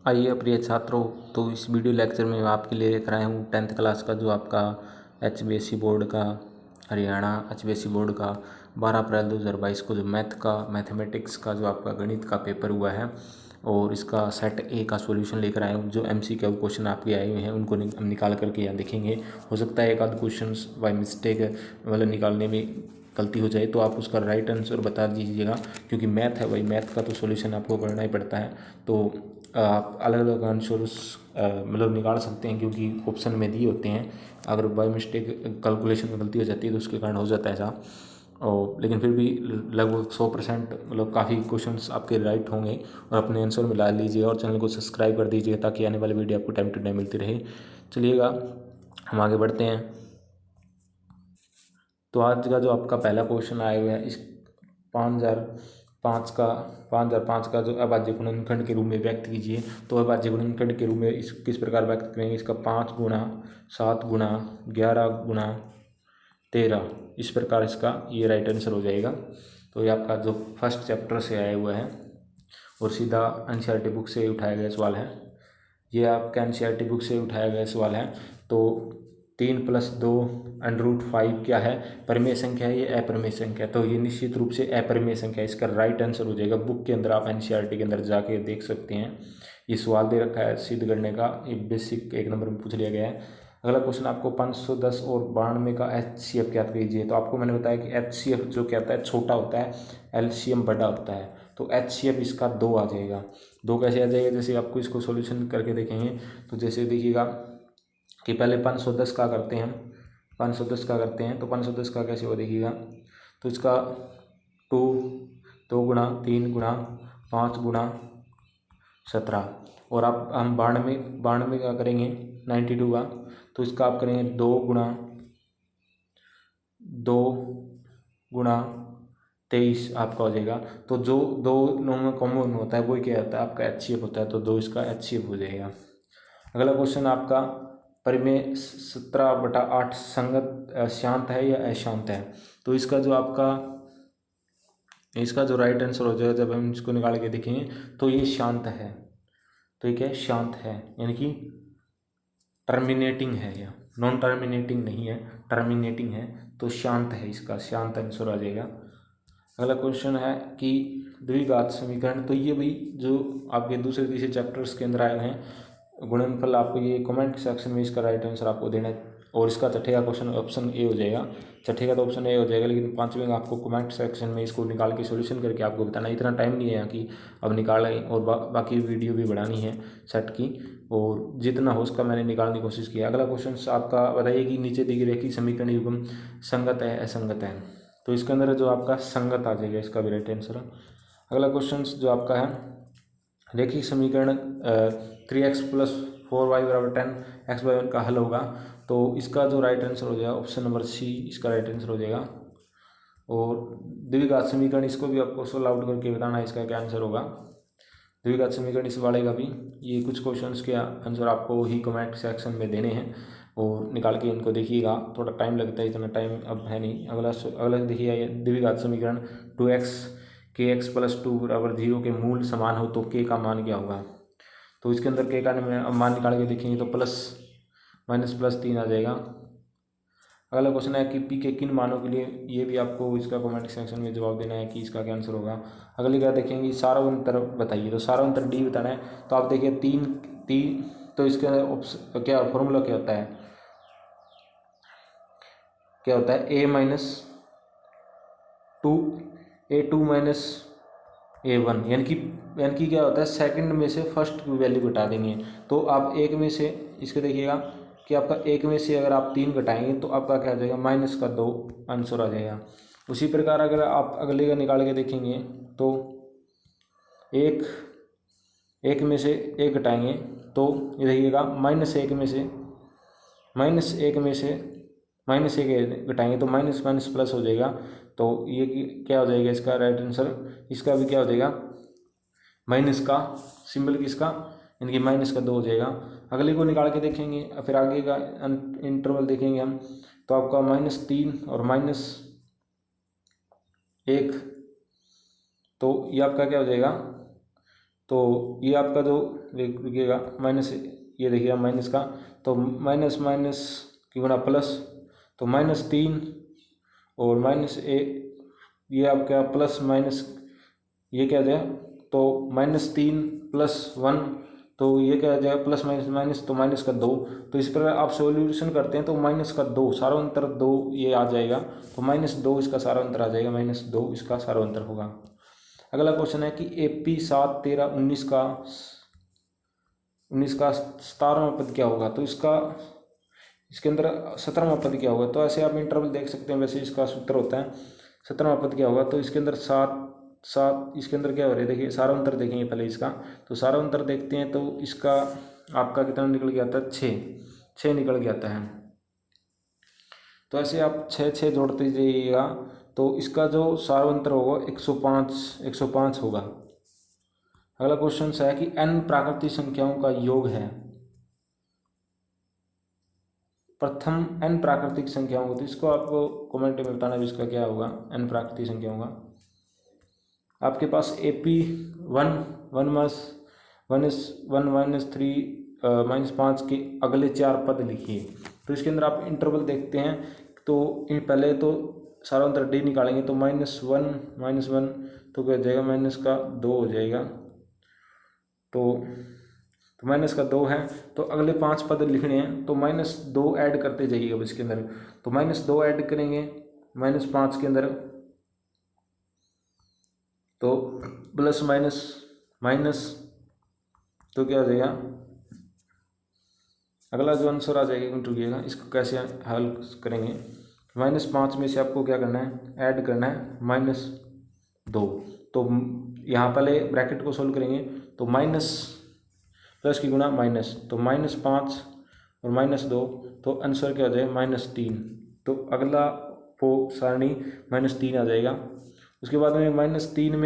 आइए प्रिय छात्रों, तो इस वीडियो लेक्चर में मैं आपके लिए लेकर आया हूँ 10th क्लास का जो आपका HBSC बोर्ड का, हरियाणा HBSC बोर्ड का 12 अप्रैल 2022 को जो मैथ का, मैथमेटिक्स का जो आपका गणित का पेपर हुआ है, और इसका सेट ए का सॉल्यूशन लेकर आया हूँ। जो MCQ क्वेश्चन आपके आए हुए हैं उनको हम निकाल करके यहाँ देखेंगे। हो सकता है एक आध क्वेश्चन बाय मिस्टेक मतलब निकालने में गलती हो जाए, तो आप उसका राइट आंसर बता दीजिएगा, क्योंकि मैथ है भाई, मैथ का तो सॉल्यूशन आपको करना ही पड़ता है। तो आप अलग अलग आंसर मतलब निकाल सकते हैं, क्योंकि ऑप्शन में दिए होते हैं। अगर बाय मिस्टेक कैलकुलेशन में गलती हो जाती है तो उसके कारण हो जाता है ऐसा। और लेकिन फिर भी लगभग 100% मतलब काफ़ी क्वेश्चंस आपके राइट होंगे, और अपने आंसर मिला लीजिए और चैनल को सब्सक्राइब कर दीजिए ताकि आने वाली वीडियो आपको टाइम टू टाइम मिलती रहे। चलिएगा हम आगे बढ़ते हैं। तो आज का जो आपका पहला क्वेश्चन आया हुआ है, इस 5005 का जो अभाज्य गुणनखंड के रूप में व्यक्त कीजिए। तो अभाज्य गुणनखंड के रूप में इस किस प्रकार व्यक्त करेंगे? इसका 5 गुणा 7 गुणा 11 गुणा 13, इस प्रकार इसका ये राइट आंसर हो जाएगा। तो ये आपका जो फर्स्ट चैप्टर से आया हुआ है और सीधा NCERT बुक से उठाया गया सवाल है। ये आपका NCERT बुक से उठाया गया सवाल है। तो 3+2 √5 क्या है? परिमेय संख्या है, ये अपरिमेय संख्या है। तो ये निश्चित रूप से अपरिमेय संख्या है, इसका राइट आंसर हो जाएगा। बुक के अंदर आप NCERT के अंदर जाके देख सकते हैं, ये सवाल दे रखा है सिद्ध करने का। ये बेसिक 1 नंबर में पूछ लिया गया है। अगला क्वेश्चन आपको 510 और 92 का HCF ज्ञात कीजिए। तो आपको मैंने बताया कि HCF जो क्या होता है, छोटा होता है, LCM बड़ा होता है। तो HCF इसका 2 आ जाएगा। 2 कैसे आ जाएगा? जैसे आपको इसको सॉल्यूशन करके देखेंगे। तो जैसे देखिएगा कि पहले 510 का करते हैं, 510 का करते हैं। तो 510 का कैसे हो देखिएगा। तो इसका 2 गुणा 3 गुणा 5 गुणा 17, और आप हम 92 का करेंगे 92 का। तो इसका आप करेंगे 2 गुणा 23 आपका हो जाएगा। तो जो दो में कॉमन होता है वही क्या होता है? आपका HCF होता है। तो 2 इसका HCF हो जाएगा। अगला क्वेश्चन आपका परिमेय 17/8 संगत शांत है या अशांत है? तो इसका जो राइट आंसर हो जाएगा, जब हम इसको निकाल के देखेंगे तो ये शांत है। तो ये क्या है? शांत है, यानी कि टर्मिनेटिंग है, या नॉन टर्मिनेटिंग नहीं है, टर्मिनेटिंग है। तो शांत है, इसका शांत आंसर आ जाएगा। अगला क्वेश्चन है कि द्विघात समीकरण। तो ये भी जो आपके दूसरे तीसरे चैप्टर्स के अंदर आए हैं गुणनफल, आपको ये कमेंट सेक्शन में इसका राइट आंसर आपको देना है। और इसका छठे का क्वेश्चन ऑप्शन ए हो जाएगा। छठे का तो ऑप्शन ए हो जाएगा, लेकिन 5वें का आपको कमेंट सेक्शन में इसको निकाल के सॉल्यूशन करके आपको बताना। इतना टाइम नहीं है यहाँ की अब निकालें, और बाकी वीडियो भी बढ़ानी है सेट की, और जितना हो उसका मैंने निकालने की कोशिश की। अगला क्वेश्चन आपका बताइए कि नीचे दी गई रेखीय समीकरण युग्म संगत है असंगत है? तो इसके अंदर जो आपका संगत आ जाएगा, इसका भी राइट आंसर। अगला क्वेश्चन जो आपका है रेखीय समीकरण 3x + 4y = 10 x/1 का हल होगा। तो इसका जो राइट आंसर हो जाएगा ऑप्शन नंबर सी, इसका राइट आंसर हो जाएगा। और द्विघात समीकरण, इसको भी आपको सोल्व आउट करके बताना है इसका क्या आंसर होगा। द्विघात समीकरण इस वाले का भी, ये कुछ क्वेश्चंस के आंसर आपको ही कमेंट सेक्शन में देने हैं, और निकाल के इनको देखिएगा। थोड़ा टाइम लगता है, इतना टाइम अब है नहीं। अगला देखिए, द्विघात समीकरण 2x kx + 2 = 0 के मूल समान हो तो k का मान क्या होगा? तो इसके अंदर k का मान निकाल के देखेंगे तो -+3 आ जाएगा। अगला क्वेश्चन है कि p के किन मानों के लिए, ये भी आपको इसका कमेंट सेक्शन में जवाब देना है कि इसका क्या आंसर होगा। अगली क्या देखेंगे, सारांतर बताइए। तो सारांतर डी बताना है। तो आप देखिए 3 तो इसके अंदर क्या फॉर्मूला क्या होता है? A-2 यानी कि क्या होता है, सेकंड में से फर्स्ट की वैल्यू घटा देंगे। तो आप एक में से इसको देखिएगा कि आपका एक में से अगर आप 3 घटाएंगे तो आपका क्या आ जाएगा, -2 आंसर आ जाएगा। उसी प्रकार अगर आप अगले का निकाल के देखेंगे तो एक में से 1 घटाएंगे तो ये देखिएगा -1 घटाएंगे तो माइनस माइनस प्लस हो जाएगा। तो ये क्या हो जाएगा इसका राइट आंसर? इसका भी क्या हो जाएगा, माइनस का सिंबल किसका, यानी कि -2 हो जाएगा। अगले को निकाल के देखेंगे, फिर आगे का इंटरवल देखेंगे हम, तो आपका -3 और -1, तो ये आपका क्या हो जाएगा, तो ये आपका जो लिखिएगा माइनस, ये देखिएगा माइनस का, तो माइनस माइनस की गुणा प्लस, तो -3 और -1, ये आपका प्लस माइनस, ये क्या आ जाएगा, तो -3 + 1, तो ये क्या आ जाएगा प्लस माइनस माइनस, तो माइनस का 2। तो इस प्रकार आप सॉल्यूशन करते हैं तो -2 सारांतर 2 ये आ जाएगा, तो -2 इसका सारांतर आ जाएगा, -2 इसका सारांतर होगा। अगला क्वेश्चन है कि AP 7, 13, 19 का 17वां पद क्या होगा, तो इसके अंदर 17वां पद क्या होगा, तो ऐसे आप इंटरवल देख सकते हैं, वैसे इसका सूत्र होता है 17वां पद क्या होगा, तो इसके अंदर 7 इसके अंदर क्या हो रहा है, देखिए सारांतर देखेंगे पहले इसका, तो सारांतर देखते हैं तो इसका आपका कितना निकल गया था, 6 निकल गया था है। तो ऐसे आप 6 जोड़ते जाइएगा, तो इसका जो सारांतर होगा 105 होगा। अगला क्वेश्चन है कि n प्राकृतिक संख्याओं का योग है, प्रथम n प्राकृतिक संख्याओं को, तो इसको आपको कमेंट में बताना भी इसका क्या होगा n प्राकृतिक संख्याओं का। आपके पास AP 1 -3 -5 के अगले 4 पद लिखिए, तो इसके अंदर आप इंटरवल देखते हैं, तो इन पहले तो सारांतर D निकालेंगे, तो -1 तो क्या हो जाएगा, माइनस का 2 हो जाएगा, तो माइनस का 2 है, तो अगले 5 पद लिखने हैं, तो -2 ऐड करते जाइए अब इसके अंदर, तो -2 ऐड करेंगे -5 के अंदर, तो प्लस माइनस तो क्या हो जाएगा, अगला जो आंसर आ जाएगा रुकिएगा, इसको कैसे हल करेंगे, -5 में से आपको क्या करना है, ऐड करना है -2, तो यहाँ पहले ब्रैकेट को सोल्व करेंगे, तो माइनस प्लस की गुणा माइनस, तो -5 और -2, तो आंसर क्या हो जाएगा -3, तो अगला वो सारणी -3 आ जाएगा। उसके बाद में -3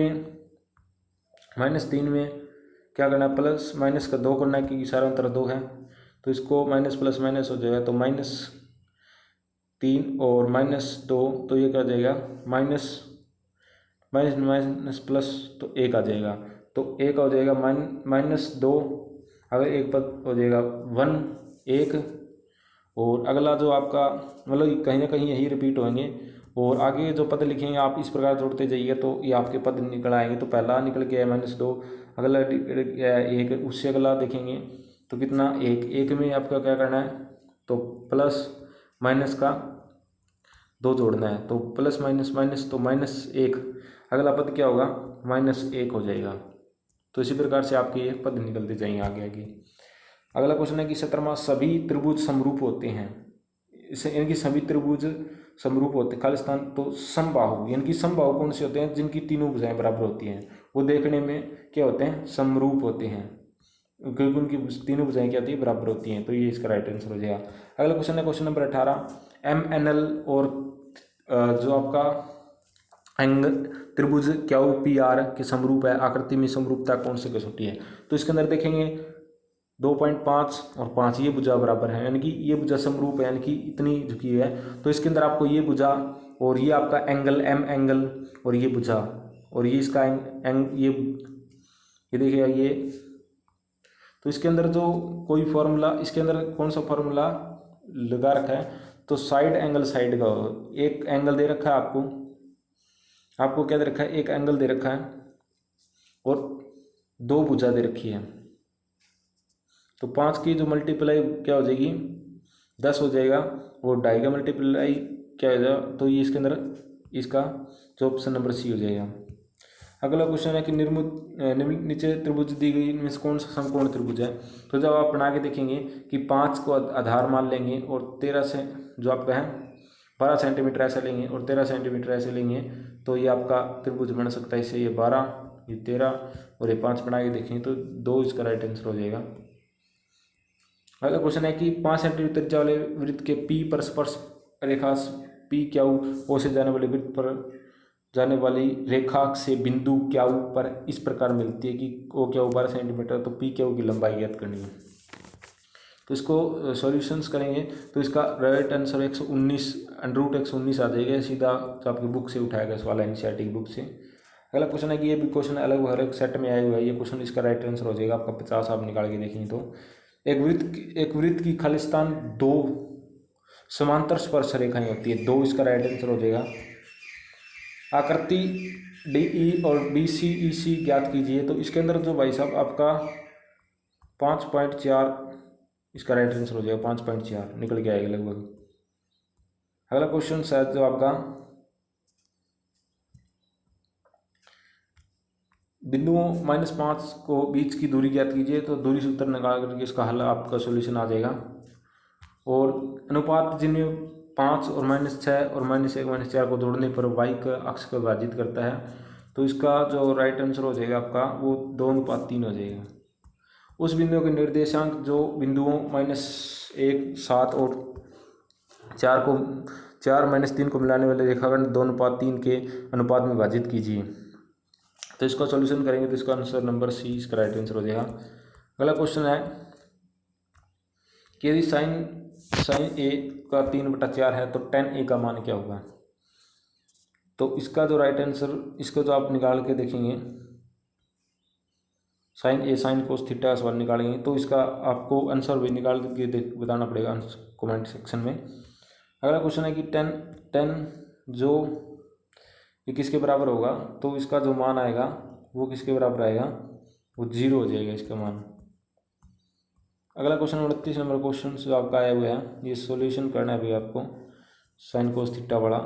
में क्या करना है, प्लस माइनस का 2 करना है, क्योंकि सारांतर 2 है, तो इसको माइनस प्लस माइनस हो जाएगा, तो -3 और -2, तो ये क्या हो जाएगा, माइनस प्लस, तो 1 आ जाएगा, तो 1 हो जाएगा -2, अगर एक पद हो जाएगा 1 और अगला जो आपका मतलब कहीं ना कहीं यही रिपीट होंगे, और आगे जो पद लिखेंगे आप इस प्रकार जोड़ते जाइए, तो ये आपके पद निकल आएंगे, तो पहला निकल गया -2, अगला 1, उससे अगला देखेंगे तो कितना 1 में आपका क्या करना है, तो प्लस माइनस का 2 जोड़ना है, तो प्लस माइनस तो -1, अगला पद क्या होगा, -1 हो जाएगा। तो इसी प्रकार से आपके ये पद निकलते जाएंगे आगे। अगला क्वेश्चन है कि 17वां, सभी त्रिभुज समरूप होते हैं, इनकी सभी त्रिभुज समरूप होते हैं, खालिस्तान, तो समबाहु, यानी कि समबाहु कौन से होते हैं, जिनकी तीनों भुजाएं बराबर होती हैं, वो देखने में क्या होते हैं, समरूप होते हैं, क्योंकि उनकी तीनों भुजाएं क्या होती है, बराबर होती हैं, तो ये इसका राइट आंसर हो जाएगा। अगला क्वेश्चन है क्वेश्चन नंबर 18, MNL और जो आपका त्रिभुज क्यू PR के समरूप है, आकृति में समरूपता कौन से कसौटी है, तो इसके अंदर देखेंगे 2.5 और 5 ये भुजा बराबर है, यानी कि ये भुजा समरूप है, यानी कि इतनी झुकी है, तो इसके अंदर आपको ये भुजा और ये आपका एंगल M एंगल और ये भुजा और ये इसका ये देखिएगा ये, तो इसके अंदर जो कोई फॉर्मूला, इसके अंदर कौन सा फॉर्मूला लगा रखा है, तो साइड एंगल साइड का, एक एंगल दे रखा है आपको क्या दे रखा है, एक एंगल दे रखा है और 2 भुजा दे रखी है, तो 5 की जो मल्टीप्लाई क्या हो जाएगी 10 हो जाएगा, और 2.5 का मल्टीप्लाई क्या हो जाएगा, तो ये इसके अंदर इसका जो ऑप्शन नंबर C हो जाएगा। अगला क्वेश्चन है कि नीचे त्रिभुज दी गई इनमें से कौन सा समकोण त्रिभुज है, तो जब आप बना के देखेंगे कि 5 को आधार मान लेंगे और 13 से जो आपका है 12 सेंटीमीटर ऐसे लेंगे और 13 सेंटीमीटर ऐसे लेंगे, तो ये आपका त्रिभुज बन सकता है, इससे ये 12 ये 13 और ये 5 बना के देखेंगे तो 2 इसका राइट आंसर हो जाएगा। अगला क्वेश्चन है कि 5 सेंटीमीटर त्रिज्या वाले वृत्त के P पर स्पर्श रेखा PQ से जाने वाले वृत्त पर जाने वाली रेखा से बिंदु क्यू पर इस प्रकार मिलती है कि OQ 12 सेंटीमीटर, तो PQ की लंबाई ज्ञात करनी है। तो इसको सॉल्यूशंस करेंगे तो इसका राइट आंसर 119 √119 आ जाएगा, सीधा जो आपकी बुक से उठाया गया सवाल है, NCERT की बुक से। अगला क्वेश्चन है कि ये भी क्वेश्चन अलग अलग सेट में आए हुए हैं। ये क्वेश्चन इसका राइट आंसर हो जाएगा आपका 50 आप निकाल के देखेंगे तो एक वृत्त की खालिस्तान दो समांतर स्पर्श रेखाएं होती है, दो इसका राइट आंसर हो जाएगा। आकृति DE और BCEC ज्ञात कीजिए। तो इसके अंदर जो भाई साहब आपका 5.4 इसका राइट आंसर हो जाएगा, 5.4 निकल के आएगा लगभग। अगला क्वेश्चन शायद जो आपका बिंदुओं -5 को बीच की दूरी ज्ञात कीजिए। तो दूरी सूत्र निकाल करके इसका हल आपका सॉल्यूशन आ जाएगा। और अनुपात जिनमें 5 और -6 और -1 -4 को जोड़ने पर y का अक्ष को विभाजित करता है। तो इसका जो राइट आंसर हो जाएगा आपका वो 2:3 हो जाएगा। उस बिंदु के निर्देशांक जो बिंदुओं -1 7 और 4 -3 को मिलाने वाले रेखाखंड 2:3 के अनुपात में विभाजित कीजिए। तो इसका सॉल्यूशन करेंगे तो इसका आंसर नंबर C इसका राइट आंसर हो जाएगा। अगला क्वेश्चन है कि यदि साइन A का 3/4 है तो tan A का मान क्या होगा। तो इसका जो राइट आंसर, इसको जो आप निकाल के देखेंगे sine A sin cos theta सवाल निकालेंगे तो इसका आपको आंसर भी निकाल के बताना पड़ेगा कमेंट सेक्शन में। अगला क्वेश्चन है कि टेन जो ये किसके बराबर होगा। तो इसका जो मान आएगा वो किसके बराबर आएगा, वो 0 हो जाएगा इसका मान। अगला क्वेश्चन 29 नंबर क्वेश्चन जो आपका आया हुआ है, ये सॉल्यूशन करना है भी आपको साइन कोस थीटा वाला,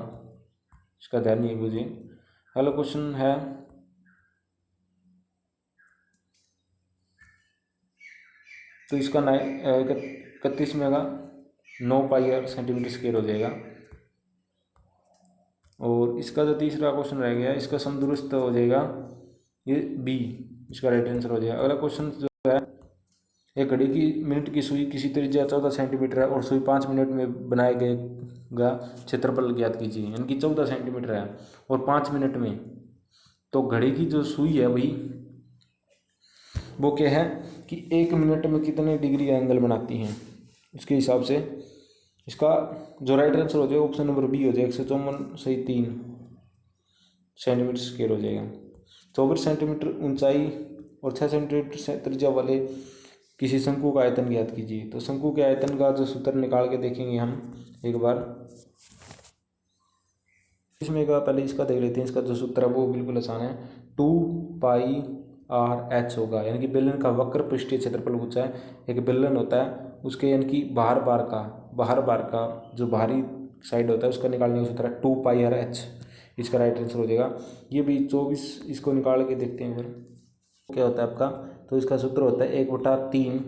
इसका ध्यान नहीं बुझिए। अगला क्वेश्चन है तो इसका 31 में का 9 पाई सेंटीमीटर स्क्वायर हो जाएगा। और इसका जो तीसरा क्वेश्चन रह गया इसका समदुरुस्त हो जाएगा ये B इसका राइट आंसर हो जाएगा। अगला क्वेश्चन जो है, एक घड़ी की मिनट की सुई किसी त्रिज्या 14 सेंटीमीटर है और सुई 5 मिनट में बनाए गए क्षेत्रफल ज्ञात कीजिए। यानी कि 14 सेंटीमीटर है और 5 मिनट में, तो घड़ी की जो सुई है भाई वो क्या है कि 1 मिनट में कितने डिग्री एंगल बनाती हैं, उसके हिसाब से इसका जो राइट आंसर हो जाएगा ऑप्शन नंबर B हो जाएगा। 154 सेंटीमीटर स्क्वायर हो जाएगा। 24 सेंटीमीटर ऊंचाई और 6 सेंटीमीटर त्रिज्या वाले किसी शंकु का आयतन ज्ञात कीजिए। तो शंकु के आयतन का जो सूत्र निकाल के देखेंगे हम एक बार। इसमें का पहले इसका देख लेते हैं। इसका जो सूत्र है वो बिल्कुल आसान है, 2πr/h होगा। यानी कि बेलन का वक्र पृष्ठीय क्षेत्रफल पूछा है। एक बेलन होता है उसके यानी कि बाहर बार का जो बाहरी साइड होता है उसका निकालने का सूत्र है 2πr/h, इसका राइट आंसर हो जाएगा। ये भी 24 इसको निकाल के देखते हैं फिर क्या होता है आपका। तो इसका सूत्र होता है 1/3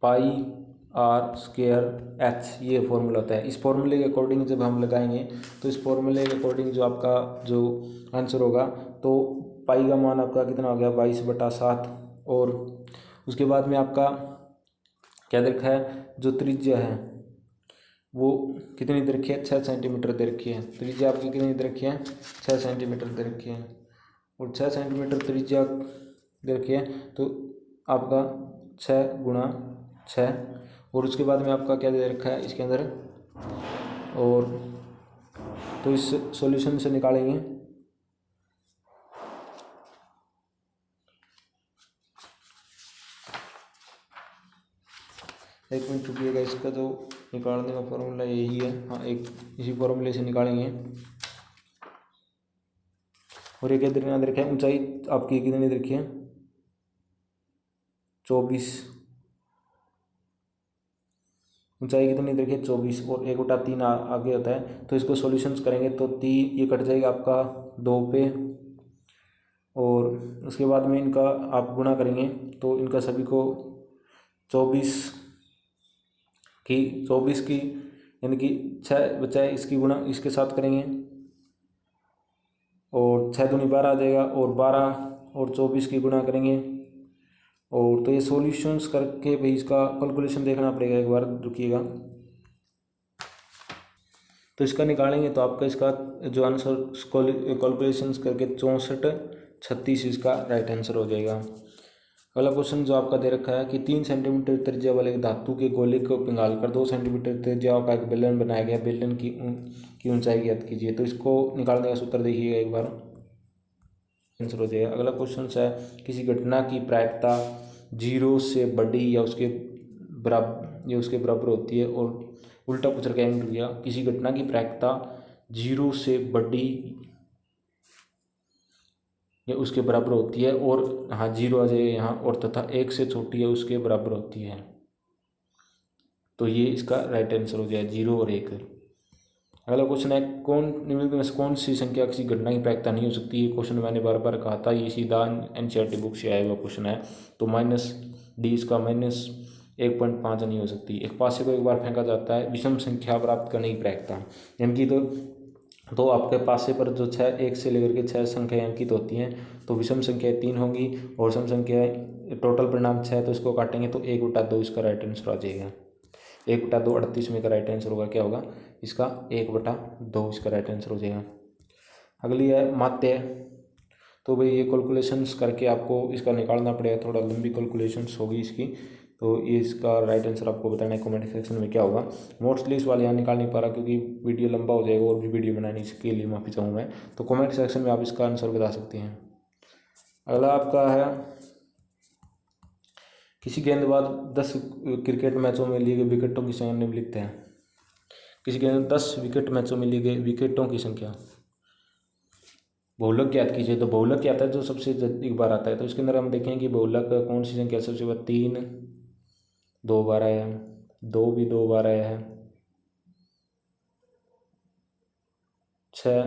πr²h, ये फॉर्मूला होता है। इस फॉर्मूले के अकॉर्डिंग जब हम लगाएंगे तो इस फॉर्मूले के अकॉर्डिंग जो आपका जो आंसर होगा तो पाई का मान आपका कितना हो गया 22/7। और उसके बाद में आपका क्या दे रखा है, जो त्रिज्या है वो कितनी दे रखी है, 6 सेंटीमीटर दे रखी है। त्रिज्या आपकी कितनी दे रखी है, 6 सेंटीमीटर दे रखी है। और 6 सेंटीमीटर त्रिज्या दे रखी है तो आपका 6 × 6 और उसके बाद में आपका क्या दे रखा है इसके अंदर। और तो इस सॉल्यूशन से निकालेंगे एक मिनट रुकिएगा, इसका जो निकालने का फॉर्मूला यही है। हाँ, एक इसी फॉर्मूले से निकालेंगे। और ये क्या दे रखा है, ऊंचाई आपकी कितनी दे रखी है 24, ऊंचाई कितनी दे रखी है 24 और 1/3 आगे होता है। तो इसको सॉल्यूशंस करेंगे तो 3 ये कट जाएगा आपका 2 पे। और उसके बाद में इनका आप गुणा करेंगे तो इनका सभी को 24 की यानी कि 6 बचाए इसकी गुणा इसके साथ करेंगे और 6 दूनी 12 आ जाएगा। और 12 और 24 की गुणा करेंगे। और तो ये सॉल्यूशंस करके भाई इसका कैलकुलेशन देखना पड़ेगा, एक बार रुकिएगा। तो इसका निकालेंगे तो आपका इसका जो आंसर कैलकुलेशंस करके 64-36 इसका राइट आंसर हो जाएगा। अगला क्वेश्चन जो आपका दे रखा है कि 3 सेंटीमीटर त्रिज्या वाले धातु के गोले को पिघालकर 2 सेंटीमीटर त्रिज्या का एक बेलन बनाया गया। बेलन की ऊंचाई ज्ञात कीजिए। तो इसको निकालने का सूत्र देखिएगा एक बार। आंसर हो जाएगा। अगला क्वेश्चन है, किसी घटना की प्रायिकता 0 से बड़ी या उसके बराबर होती है, और उल्टा पूछ रखा है भैया, किसी घटना की प्रायिकता 0 से बड़ी या उसके बराबर होती है, और हाँ 0 आ जाएगा यहाँ, और तथा 1 से छोटी है उसके बराबर होती है। तो ये इसका राइट आंसर हो जाएगा 0 और 1। अगला क्वेश्चन है, निम्नलिखित में से कौन सी संख्या किसी घटना की प्रायिकता नहीं हो सकती। ये क्वेश्चन मैंने बार बार कहा था, ये सीधा एनसीईआरटी बुक से आया हुआ क्वेश्चन है। तो -D इसका -1.5 नहीं हो सकती। एक पासे को एक बार फेंका जाता है, विषम संख्या प्राप्त करने की प्रायिकता यानी कि तो आपके पासे पर जो 1 से लेकर के 6 संख्याएं अंकित होती हैं, तो विषम संख्याएं 3 होंगी, और सम संख्याएं टोटल परिणाम 6, तो इसको काटेंगे तो 1/2 इसका राइट आंसर आ जाएगा। 1/2 38 में का राइट आंसर होगा, क्या होगा इसका 1/2 इसका राइट आंसर हो जाएगा। अगली है माध्य। तो भाई ये कैलकुलेशंस करके आपको इसका निकालना पड़ेगा, थोड़ा लंबी कैलकुलेशंस होगी इसकी। तो ये इसका राइट आंसर आपको बताना है कमेंट सेक्शन में क्या होगा। मोस्टली इस वाले यहाँ निकाल नहीं पा रहा क्योंकि वीडियो लंबा हो जाएगा, और भी वीडियो बनाने के लिए माफ़ी चाहूँ मैं। तो कमेंट सेक्शन में आप इसका आंसर बता सकते हैं। अगला आपका है, किसी गेंदबाज 10 क्रिकेट मैचों में लिए गए विकेटों की संख्या निम्नलिखित है। किसी गेंद 10 विकेट मैचों में लिए गए विकेटों की संख्या बहुलक ज्ञात कीजिए। तो बहुलक क्या आता है, जो सबसे एक बार आता है। तो इसके अंदर हम देखेंगे कि बहुलक कौन सी संख्या सबसे बार 3 2 बार आया है, 2 भी 2 बार आया है, 6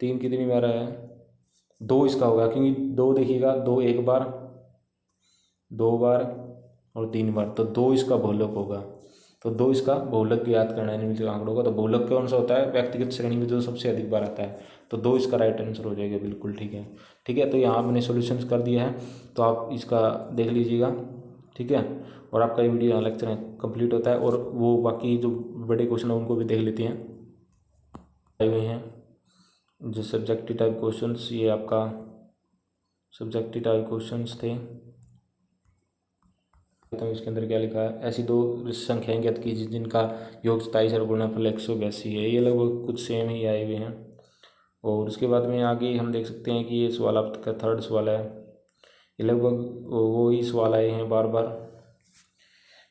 3 कितनी बार आया है, 2 इसका होगा, क्योंकि 2 देखिएगा, 2 एक बार, 2 बार और 3 बार, तो 2 इसका बहुलक होगा। तो 2 इसका बहुलक ज्ञात करना है निम्नलिखित आंकड़ों का। तो बहुलक कौन सा होता है, व्यक्तिगत श्रेणी में जो सबसे अधिक बार आता है। तो 2 इसका राइट आंसर हो जाएगा, बिल्कुल ठीक है। ठीक है, तो यहाँ मैंने सॉल्यूशंस कर दिया है, तो आप इसका देख लीजिएगा। ठीक है, और आपका ये वीडियो यहाँ लेक्चर कंप्लीट होता है, और वो बाकी जो बड़े क्वेश्चन है उनको भी देख लेते हैं। आए हुए हैं जो सब्जेक्टिव टाइप क्वेश्चंस, ये आपका सब्जेक्टिव टाइप क्वेश्चंस थे। तो इसके अंदर क्या लिखा है, ऐसी 2 संख्याएं ज्ञात कीजिए जिनका योग 27 और गुणनफल 182 है। ये लगभग कुछ सेम ही आए हुए हैं। और उसके बाद में आगे हम देख सकते हैं कि ये सवाल आपका 3rd सवाल है। ये लगभग वो ही सवाल आए हैं बार बार,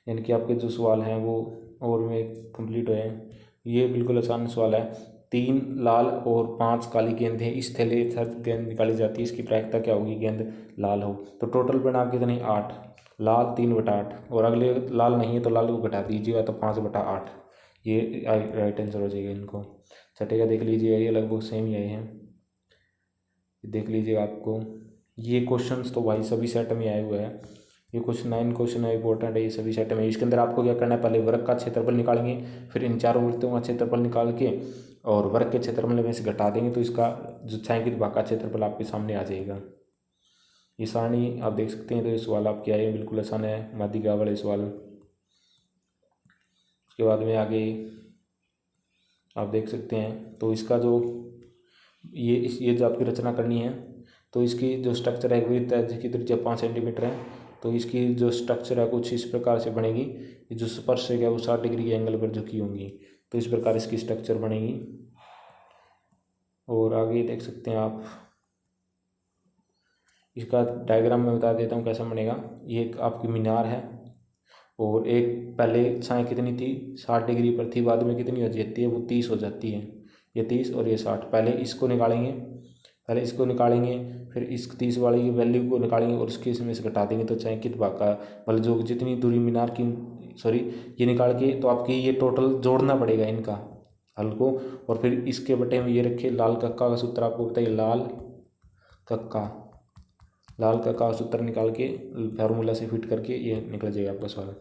यानी कि आपके जो सवाल हैं वो और में कंप्लीट हुए हैं। ये बिल्कुल आसान सवाल है। 3 लाल और 5 काली गेंद है, इस थैले गेंद निकाली जाती है, इसकी प्रायिकता क्या होगी गेंद लाल हो। तो टोटल परिणाम कितने 8, लाल 3/8, और अगले लाल नहीं है तो लाल को घटा दीजिएगा तो 5/8। ये राइट आंसर हो जाएगा। इनको छठे का देख लीजिए, ये लगभग सेम ही आए हैं, देख लीजिएगा। आपको ये क्वेश्चंस तो भाई सभी सेट में आए हुए हैं। ये क्वेश्चन 9 क्वेश्चन है, इंपॉर्टेंट है, ये सभी सेट में। इसके अंदर आपको क्या करना है, पहले वर्ग का क्षेत्रफल निकालेंगे, फिर इन 4 वृत्तों का क्षेत्रफल निकाल के और वर्ग के क्षेत्रफल में से घटा देंगे, तो इसका जो छायांकित भाग का क्षेत्रफल आपके सामने आ जाएगा। ये सारणी आप देख सकते हैं। तो ये सवाल आपके आए बिल्कुल आसान है, माध्यिका वाले सवाल। उसके बाद में आगे आप देख सकते हैं, तो इसका जो ये जो आपकी रचना करनी है, तो इसकी जो स्ट्रक्चर है वृत्त है जिसकी त्रिज्या 5 सेंटीमीटर है। तो इसकी जो स्ट्रक्चर है कुछ इस प्रकार से बनेगी, ये जो स्पर्शक है वो 60 डिग्री के एंगल पर झुकी होंगी। तो इस प्रकार इसकी स्ट्रक्चर बनेगी। और आगे देख सकते हैं आप, इसका डायग्राम मैं बता देता हूँ कैसा बनेगा। ये एक आपकी मीनार है, और एक पहले छाया कितनी थी 60 डिग्री पर थी, बाद में कितनी हो जाती है वो 30 हो जाती है। ये 30 और ये 60, पहले इसको निकालेंगे, फिर इस 30 वाली की वैल्यू को निकालेंगे और उसके इसमें से घटा देंगे, तो छायांकित भाग का मतलब जो जितनी दूरी मीनार की ये निकाल के, तो आपकी ये टोटल जोड़ना पड़ेगा इनका हल को। और फिर इसके बटे में ये रखे लाल कक्का का सूत्र, आपको बताइए लाल कक्का का सूत्र निकाल के फार्मूला से फिट करके ये निकल जाएगा आपका सवाल।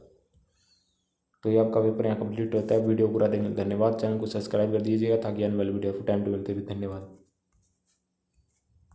तो ये आपका पेपर यहाँ कंप्लीट होता है। वीडियो पूरा देखने धन्यवाद। चैनल को सब्सक्राइब कर दीजिएगा ताकि आने वाली वीडियो आपको टाइम टेबल पे भी। धन्यवाद।